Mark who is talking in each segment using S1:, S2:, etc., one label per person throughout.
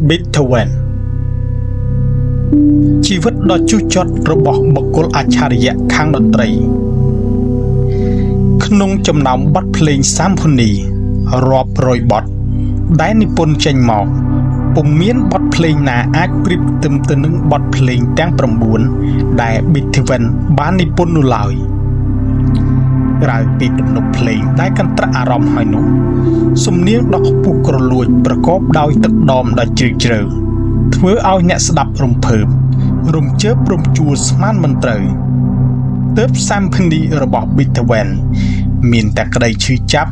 S1: Beethoven ជីវិតដ៏ជូរចត់របស់បុគ្គលអច្ឆរិយៈខាងតន្ត្រីក្នុងចំណោមបទភ្លេងសាមផូនីរាប់រយបទដែលនិពន្ធចេញមកពុំមានបទភ្លេងណាអាចប្រៀបផ្ទឹមទៅនឹងបទភ្លេងទាំង9ដែល Beethoven បាននិពន្ធនោះឡើយក្រៅពីទំនុកភ្លេងដែលកន្ត្រាក់អារម្មណ៍ហើយនោះសំនៀងដ៏ខ្ពស់គ្រលួចប្រកបដោយទឹកដមដ៏ជ្រាលជ្រៅធ្វើឲ្យអ្នកស្ដាប់រំភើបរំជើបរំជួលស្មានមិនត្រូវទើបសាមផានីរបស់ Beethoven មានតែក្តីឈឺចាប់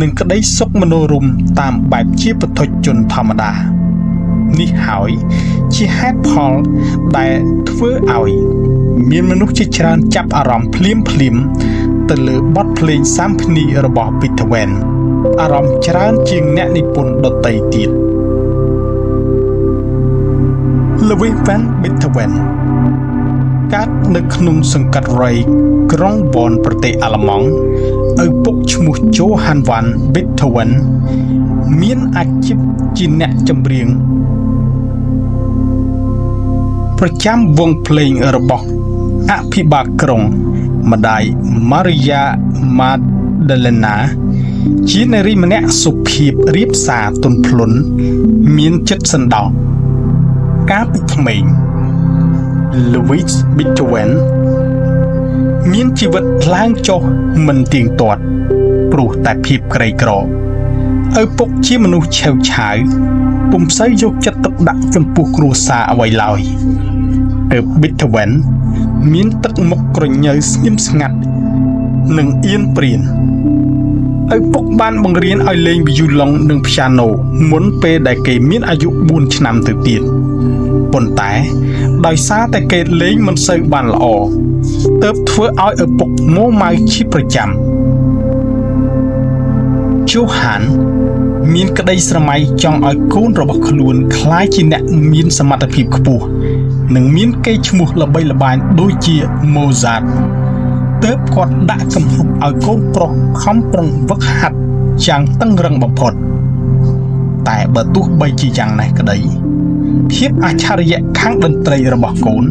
S1: និងក្តីសុខមនោរម្យតាមបែបជាពុទ្ធជនធម្មតានេះហើយជាហេតុផលដែលធ្វើឲ្យមានមនុស្សជាច្រើនចាប់អារម្មណ៍ភ្លាមទៅលើបទភ្លេងសាមផានីរបស់ Beethoven អារម្មណ៍ច្រើនជាងអ្នកនិពន្ធដទៃទៀត Ludwig van Beethoven កើតនៅក្នុងសង្កាត់ Ray ក្រុង Bonn ប្រទេសអាល្លឺម៉ង់ឪពុកឈ្មោះ Johann van Beethoven មានអាជីពជាអ្នកចម្រៀងប្រចាំវង់ភ្លេងរបស់អភិបាលក្រុងម្ដាយ Maria Magdalena ជានារីម្នាក់សុភាពរៀបសារទន់ភ្លន់មានចិត្តសន្តោសកាលពីក្មេង Ludwig Beethoven មានជីវិតឡើងចុះមិនទៀងទាត់ព្រោះតែភាពក្រីក្រឪពុកជាមនុស្សឆេវឆាវពុំសូវយកចិត្តទុកដាក់ចំពោះគ្រួសារអ្វីឡើយទើប Beethoven មានទឹកមុខក្រញើស្ងៀមស្ងាត់និងអៀនព្រានឪពុកបានបង្រៀនឲ្យលេងវីយូឡុងនិងព្យ៉ាណូមុនពេលដែលគេមានអាយុ4ឆ្នាំទៅទៀតប៉ុន្តែដោយសារតែគេលេងមិនសូវបានល្អទើបធ្វើឲ្យឪពុកមួម៉ៅជាប្រចាំ Johann មានក្តីស្រមៃចង់ឲ្យកូនរបស់ខ្លួនក្លាយជាអ្នកមានសមត្ថភាពខ្ពស់និងមានកេរ្តិ៍ឈ្មោះល្បីល្បាញដូចជា Mozart ទើបគាត់ដាក់កំហុសឲ្យកូនប្រុសខំប្រឹងវឹកហាត់យ៉ាងតឹងរឹងបំផុតតែបើទោះបីជាយ៉ាងណាក្តីភាពអច្ឆរិយៈខាងតន្ត្រីរបស់កូន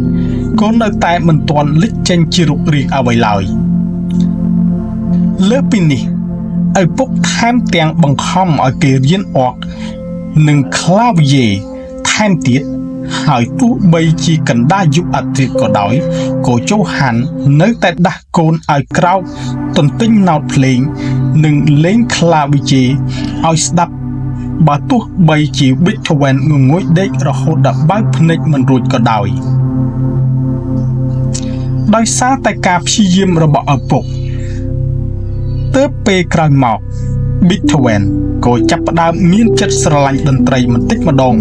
S1: នៅតែមិនទាន់លេចចេញជារូបរាងអ្វីឡើយលើពីនេះឪពុកថែមទាំងបង្ខំឲ្យគេរៀនអ័រកនិងក្លាវីយេថែមទៀតហើយទោះបីជាកណ្ដាលយុគអតិក៏ដោយក៏ជូហាននៅតែដាស់កូនឲ្យក្រោកទន្ទិញណោតភ្លេងនិងលេងក្លាវីយេឲ្យស្ដាប់បើទោះបីជា Beethoven ងងុយដេករហូតដល់បើកភ្នែកមិនរួចក៏ដោយសារតែការព្យាយាមរបស់ឪពុកទើបពេលក្រោយមក Beethoven ក៏ចាប់ផ្ដើមមានចិត្តស្រឡាញ់តន្ត្រីបន្តិចម្ដង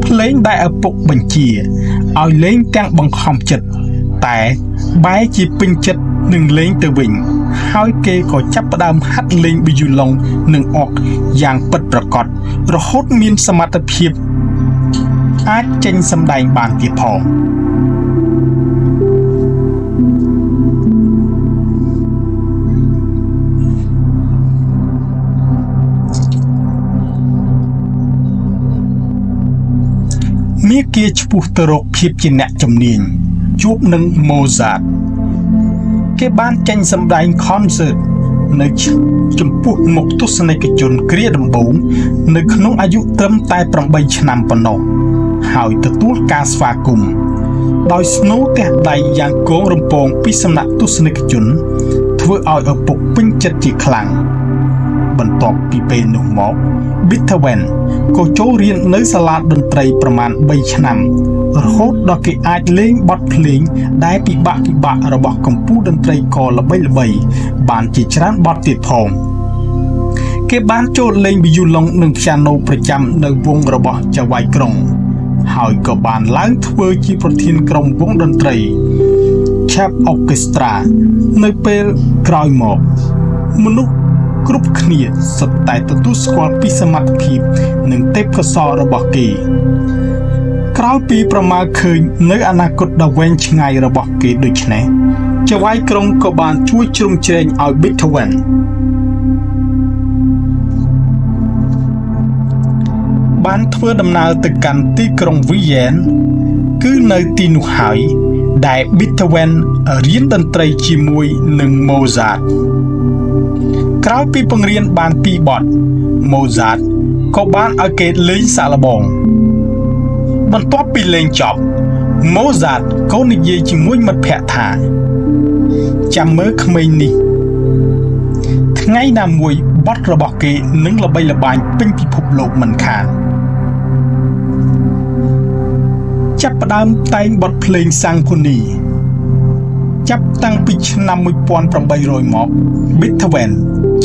S1: ភ្លេងដែលឪពុកបញ្ជាឲ្យលេងទាំងបង្ខំចិត្តតែបែរជាពេញចិត្តនឹងលេងទៅវិញហើយគេក៏ចាប់ផ្ដើមហាត់លេងវីយូឡុងនិងអ័រកយ៉ាងពិតប្រាកដរហូតមានសមត្ថភាពអាចចេញសម្ដែងបានទៀតផងមាគាឈ្មោះទៅរកភាពជាអ្នកជំនាញជួបនឹង Mozart គេបានចេញសម្ដែង concert នៅចំពោះមុខទស្សនិកជនគ្រាដំបូងនៅក្នុងអាយុត្រឹមតែ8ឆ្នាំប៉ុណ្ណោះហើយទទួលការស្វាគមន៍ដោយស្នូទះដៃយ៉ាងគងរំពងពីសំណាក់ទស្សនិកជនធ្វើឲ្យឪពុកពេញចិត្តជាខ្លាំងបន្ទាប់ពីពេលនោះមក Beethoven ក៏ចូលរៀននៅសាលាតន្ត្រីប្រមាណ3ឆ្នាំរហូតដល់គេអាចលេងបទភ្លេងដែលពិបាករបស់កម្ពុជាតន្ត្រីករល្បីៗបានជាច្រើនបទទៀតផងគេបានចូលលេងវីយូឡុងនិងព្យ៉ាណូប្រចាំនៅវង់របស់ចៅហ្វាយក្រុងហើយក៏បានឡើងធ្វើជាប្រធានក្រុមវង់តន្ត្រី Chap Orchestra នៅពេលក្រោយមកមនុស្សគ្រប់គ្នាសុទ្ធតែទទួលស្គាល់ពីសមត្ថភាពនិងទេពកោសល្យរបស់គេក្រោយពីប្រមាលឃើញនៅអនាគតដ៏វែងឆ្ងាយរបស់គេដូច្នេះចៅហ្វាយក្រុងក៏បានជួយជ្រោមជ្រែងឲ្យ Beethoven បានធ្វើដំណើរទៅកាន់ទីក្រុងវីយ៉ែនគឺនៅទីនោះហើយដែល Beethoven រៀនតន្ត្រីជាមួយនឹង Mozart ក្រោយពីបង្រៀនបាន2បទ Mozart ក៏បានឲ្យគេលេងសាកល្បងបន្ទាប់ពីលេងចប់ Mozart ក៏និយាយជាមួយមិត្តភក្តិថាចាំមើលក្មេងនេះថ្ងៃណាមួយបទរបស់គេនឹងល្បីល្បាញពេញពិភពលោកមិនខានចាប់ផ្ដើមតែងបទភ្លេងសាំងផូនីចាប់តាំងពីឆ្នាំ1800មក Beethoven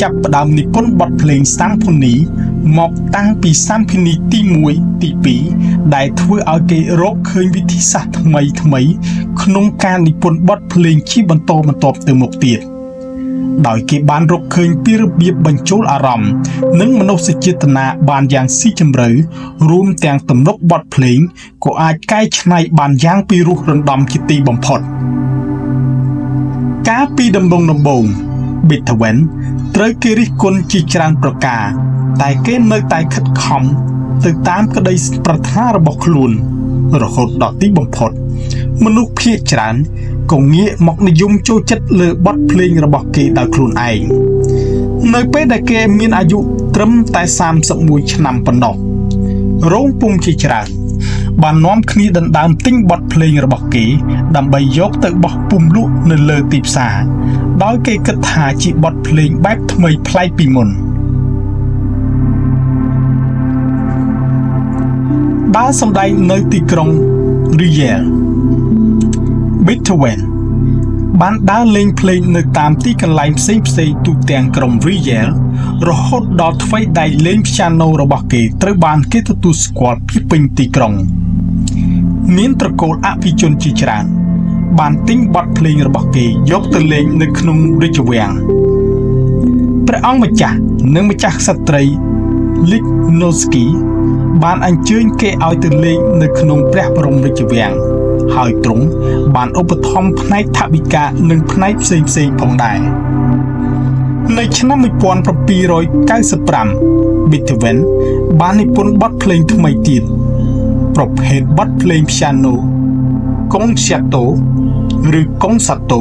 S1: ចាប់ផ្ដើមនិពន្ធបទភ្លេងសាំងផូនីមកតាំងពីសាំផូនីទី1ទី2ដែលធ្វើឲ្យគេរកឃើញវិធីសាស្ត្រថ្មីក្នុងការនិពន្ធបទភ្លេងជាបន្តបន្ទាប់ទៅមុខទៀតដោយគេបានរកឃើញពីរបៀបបញ្ចូលអារម្មណ៍និងមនោសញ្ចេតនាបានយ៉ាងស៊ីជម្រៅរួមទាំងទំនុកបទភ្លេងក៏អាចកែច្នៃបានយ៉ាងពិរោះរណ្ដំជាទីបំផុតកាលពីដំបូង Beethoven ត្រូវគេរិះគន់ជាច្រើនប្រការតែគេនៅតែខិតខំទៅតាមក្តីប្រាថ្នារបស់ខ្លួនរហូតដល់ទីបំផុតមនុស្សភាគច្រើនក៏ងាកមកនិយមចូលចិត្តលើបទភ្លេងរបស់គេដោយខ្លួនឯងនៅពេលដែលគេមានអាយុត្រឹមតែ31ឆ្នាំប៉ុណ្ណោះរោងពុម្ពជាច្រើនបាននាំគ្នាដណ្ដើមទិញបទភ្លេងរបស់គេដើម្បីយកទៅបោះពុម្ពលក់នៅលើទីផ្សារដោយគេគិតថាជាបទភ្លេងបែបថ្មីប្លែកពីមុនដើរសម្ដែងនៅទីក្រុង Riel Beethoven បានដើរលេងភ្លេងនៅតាមទីកន្លែងផ្សេងទូទាំងក្រុង Riel រហូតដល់ថ្វីដៃលេងព្យ៉ាណូរបស់គេត្រូវបានគេទទួលស្គាល់ពីពេញទីក្រុងមានត្រកូលអភិជនជាច្រើនបានទិញបទភ្លេងរបស់គេយកទៅលេងនៅក្នុងរាជវាំងព្រះអង្គម្ចាស់និងម្ចាស់ក្សត្រី Lichnowsky បានអញ្ជើញគេឲ្យទៅលេងនៅក្នុងព្រះបរមរាជវាំងហើយទ្រង់បានឧបត្ថម្ភផ្នែកថវិកានិងផ្នែកផ្សេងផងដែរនៅឆ្នាំ1795 Beethoven បាននិពន្ធបទភ្លេងថ្មីទៀតប្រភេទបទភ្លេងព្យ៉ាណូ Concerto ឬ Concerto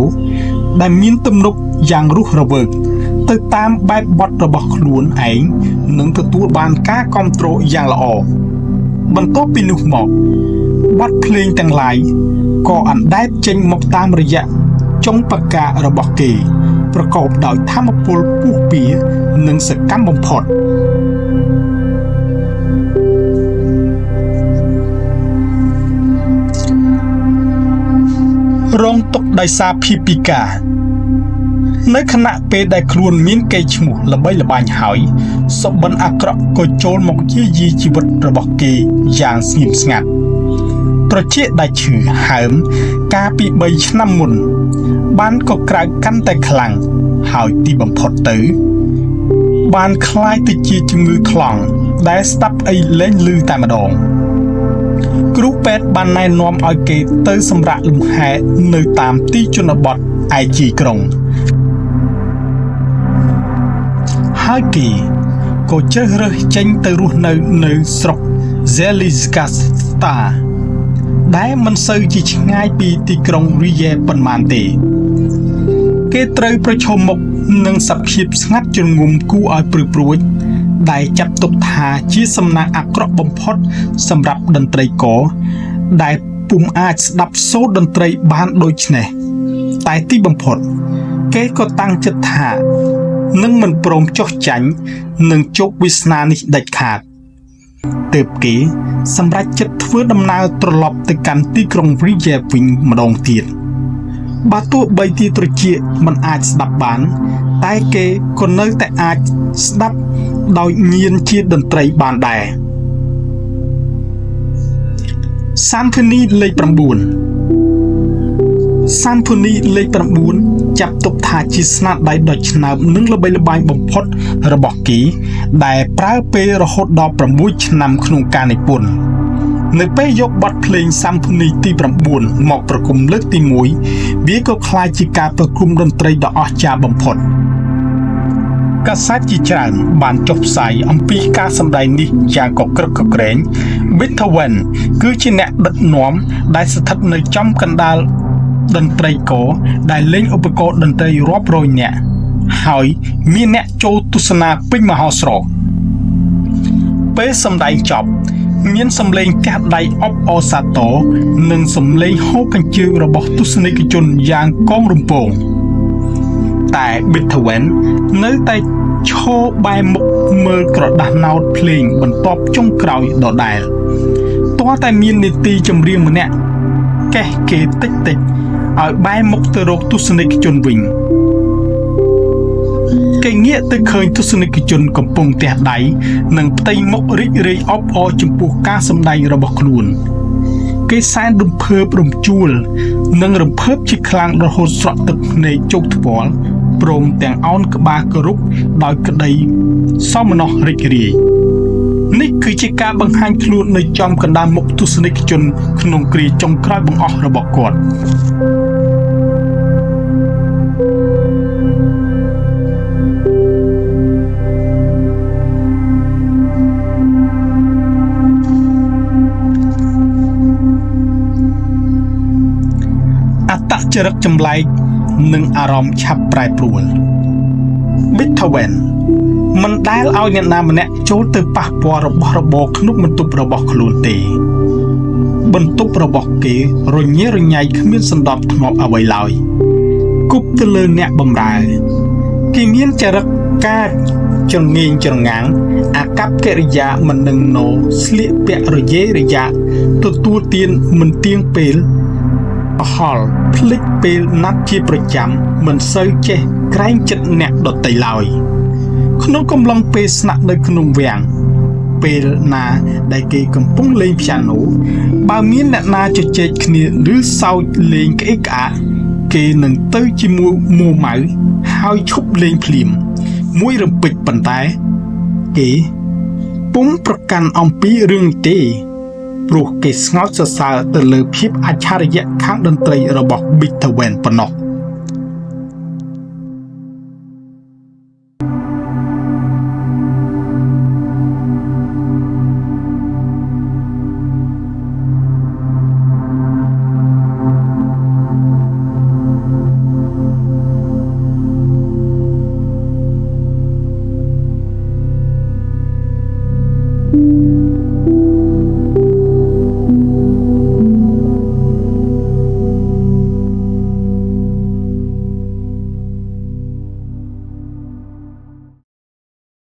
S1: ដែលមានទំនុកយ៉ាងរស់រវើកទៅតាមបែបបទរបស់ខ្លួនឯងនិងទទួលបានការគាំទ្រយ៉ាងល្អបន្ទាប់ពីនោះមកបទភ្លេងទាំងឡាយក៏អណ្ដែតចេញមកតាមរយៈចុងបការបស់គេប្រកបដោយថាមពលពុះពៀនិងសកម្មបំផុតរងទុក្ខដោយសារភាពពិការនៅខណៈពេលដែលខ្លួនមានកេរ្តិ៍ឈ្មោះល្បីល្បាញហើយសុបិនអាក្រក់ក៏ចូលមកយាយីជីវិតរបស់គេយ៉ាងស្ងៀមស្ងាត់ត្រចៀកដាច់ឈឺហើមកាលពី3ឆ្នាំមុនបានក៏ក្រើកកាន់តែខ្លាំងហើយទីបំផុតទៅបានคล้ายទៅជាជំងឺថ្លង់ដែលស្ដាប់អីលែងឮតែម្ដងគ្រូពេទ្យបានណែនាំឲ្យគេទៅសម្រាកលំហែនៅតាមទីជនបទឯជីក្រុងហើយគេក៏ជ្រើសរើសចេញទៅរស់នៅស្រុក Zeliskasta ដែលមិនសូវជាឆ្ងាយពីទីក្រុង Riel ប៉ុន្មានទេគេត្រូវប្រឈមមុខនឹងសភាពស្ងាត់ជ្រងំគួរឲ្យព្រឺព្រួចដែលចាត់ទុកថាជាសំណាងអាក្រក់បំផុតសម្រាប់តន្ត្រីករដែលពុំអាចស្ដាប់សូរតន្ត្រីបានដូចនេះតែទីបំផុតគេក៏តាំងចិត្តថានឹងមិនព្រមចុះចាញ់នឹងជោគវាសនានេះដាច់ខាតទើបគេសម្រេចចិត្តធ្វើដំណើរត្រឡប់ទៅកាន់ទីក្រុង Riel វិញម្ដងទៀតបើទោះបីទីត្រចៀកមិនអាចស្ដាប់បានតែគេក៏នៅតែអាចស្ដាប់ដោយញៀនជាតន្ត្រីបានដែរSymphony លេខ 9 Symphony លេខ 9 ចាប់ទុកថាជាស្នាដៃដ៏ឆ្នើមនិងល្បីល្បាញបំផុតរបស់គេដែលប្រើពេលរហូតដល់6ឆ្នាំក្នុងការនិពន្ធនៅពេលយកបទភ្លេង Symphony ទី 9 មកប្រគំលើកទី 1វាក៏ក្លាយជាការប្រគំតន្ត្រីដ៏អស្ចារ្យបំផុត កាសែតជាច្រើនបានចុះផ្សាយអំពីការសម្ដែងនេះយ៉ាងកក្រឹកកក្រែង Beethoven គឺជាអ្នកដឹកនាំដែលស្ថិតនៅចំកណ្ដាលតន្ត្រីករដែលលេងឧបករណ៍តន្ត្រីរាប់រយនាក់ហើយមានអ្នកចូលទស្សនាពេញមហោស្រពពេលសម្ដែងចប់មានសម្លេងទះដៃអបអរសាទរនិងសម្លេងហូរកញ្ជើងរបស់ទស្សនិកជនយ៉ាងកងរំពងតែ Beethoven នៅតែឈរបែរមុខមើលក្រដាស់ណោតភ្លេងបន្ទាប់ចុងក្រោយដដែលទាល់តែមាននាទីចម្រៀងម្នាក់កេះគេតិចឲ្យបែរមុខទៅរកទស្សនិកជនវិញគេងាកទៅឃើញទស្សនិកជនកំពុងទះដៃនិងផ្ទៃមុខរីករាយអបអរចំពោះការសម្ដែងរបស់ខ្លួនគេសែនរំភើបរំជួលនិងរំភើបជាខ្លាំងរហូតស្រក់ទឹកភ្នែកជោកថ្ពាល់ព្រមទាំងអោនក្បាលគោរពដោយក្តីសោមនស្សរីករាយនេះគឺជាការបង្ហាញខ្លួននៅចំកណ្ដាលមុខទស្សនិកជនក្នុងគ្រាចុងក្រោយបង្អស់របស់គាត់អត្តចរិតចម្លែកនិងអារម្មណ៍ឆាប់ប្រែប្រួល Beethoven មិនដែលឲ្យអ្នកណាម្នាក់ចូលទៅប៉ះពាល់របស់របរក្នុងបន្ទប់របស់ខ្លួនទេបន្ទប់របស់គេរញ៉េរញ៉ៃគ្មានសណ្ដាប់ធ្នាប់អ្វីឡើយគប់ទៅលើអ្នកបម្រើគេមានចរិតការចងៀងចងាំងអាកប្បកិរិយាមិននឹងណោស្លៀកពាក់រយេរយាទទួលទានមិនទៀងពេលអហល់ភ្លេចពេលណាត់ជាប្រចាំមិនសូវចេះក្រែងចិត្តអ្នកដទៃឡើយក្នុងកំឡុងពេលស្នាក់នៅក្នុងវាំងពេលណាដែលគេកំពុងលេងព្យ៉ាណូបើមានអ្នកណាជជែកគ្នាឬសើចលេងក្អេកក្អាកគេនឹងទៅជាមួយមួម៉ៅហើយឈប់លេងភ្លាមមួយរំពេចប៉ុន្តែគេពុំប្រកាន់អំពីរឿងទេព្រោះគេស្ងោចសរសើរទៅលើភាពអច្ឆរិយៈខាងតន្ត្រីរបស់ Beethoven ប៉ុណ្ណោះ